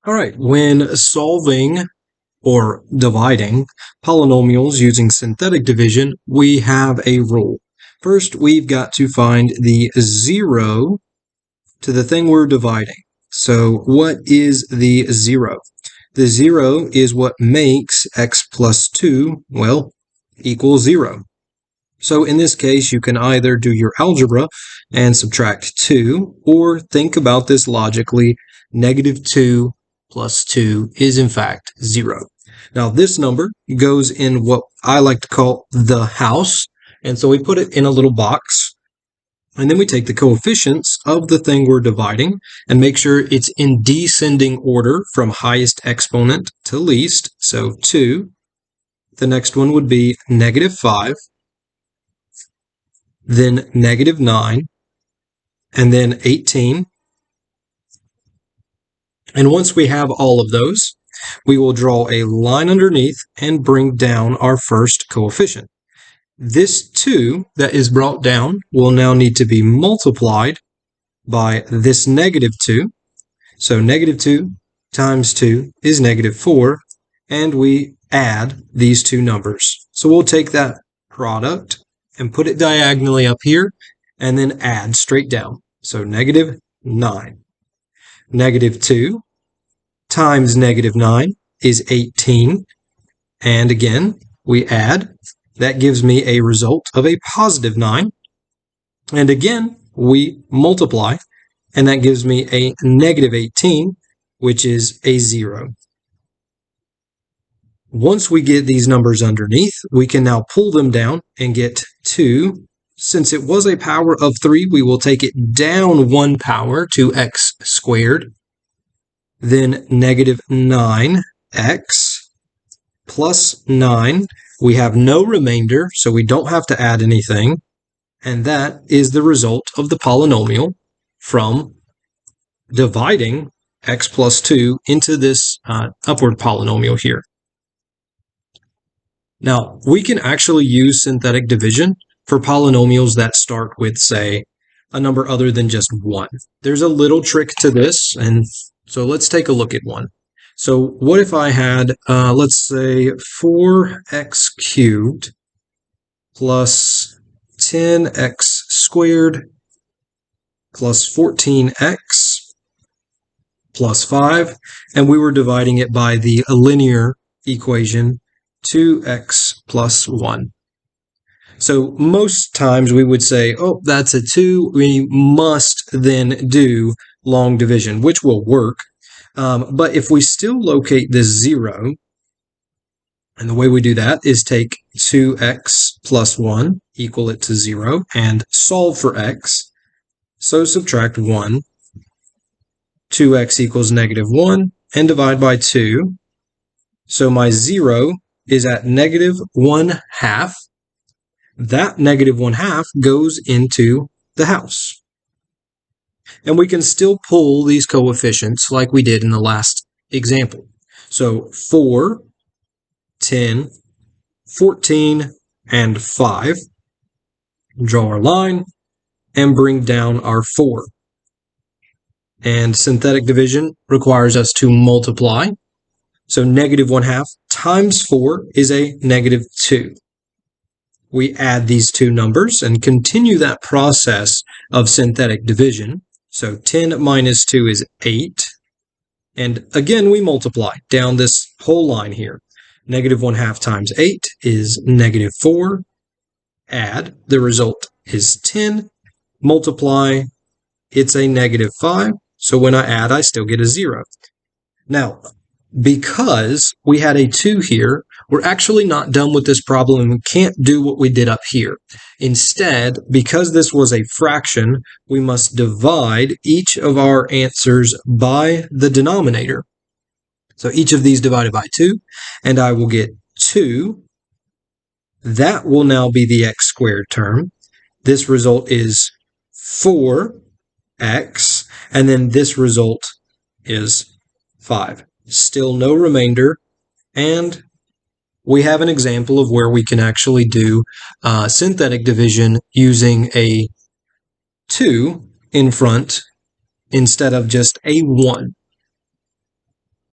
All right, when solving or dividing polynomials using synthetic division, we have a rule. First, we've got to find the zero to the thing we're dividing. So what is the zero? The zero is what makes x plus 2, well, equal 0. So in this case, you can either do your algebra and subtract 2, or think about this logically. Negative 2 plus 2 is in fact 0. Now this number goes in what I like to call the house, and so we put it in a little box, and then we take the coefficients of the thing we're dividing and make sure it's in descending order from highest exponent to least. So 2, the next one would be negative 5, then negative 9, and then 18. And once we have all of those, we will draw a line underneath and bring down our first coefficient. This 2 that is brought down will now need to be multiplied by this negative 2. So negative 2 times 2 is negative 4, and we add these two numbers. So we'll take that product and put it diagonally up here, and then add straight down. So negative 9. Negative 2 times negative 9 is 18. And again, we add. That gives me a result of a positive 9. And again, we multiply. And that gives me a negative 18, which is a 0. Once we get these numbers underneath, we can now pull them down and get 2. Since it was a power of 3, we will take it down 1 power to x squared. Then negative 9x plus 9. We have no remainder, so we don't have to add anything. And that is the result of the polynomial from dividing x plus 2 into this upward polynomial here. Now, we can actually use synthetic division for polynomials that start with, say, a number other than just 1. There's a little trick to this, and so let's take a look at one. So what if I had, let's say, 4x cubed plus 10x squared plus 14x plus 5, and we were dividing it by the linear equation 2x plus 1. So most times we would say, oh, that's a 2. We must then do long division, which will work. But if we still locate this 0, and the way we do that is take 2x plus 1, equal it to 0, and solve for x. So subtract 1. 2x equals negative 1, and divide by 2. So my 0 is at negative 1/2. That negative 1/2 goes into the house. And we can still pull these coefficients like we did in the last example. So 4, 10, 14, and 5. Draw our line and bring down our 4. And synthetic division requires us to multiply. So negative 1/2 times 4 is a negative 2. We add these two numbers and continue that process of synthetic division. So 10 minus 2 is 8. And again, we multiply down this whole line here. Negative 1/2 times 8 is negative 4. Add, the result is 10. Multiply, it's a negative 5. So when I add, I still get a 0. Now, because we had a 2 here, we're actually not done with this problem and we can't do what we did up here. Instead, because this was a fraction, we must divide each of our answers by the denominator. So each of these divided by 2, and I will get 2. That will now be the x squared term. This result is 4x, and then this result is 5. Still no remainder, and we have an example of where we can actually do synthetic division using a 2 in front instead of just a 1.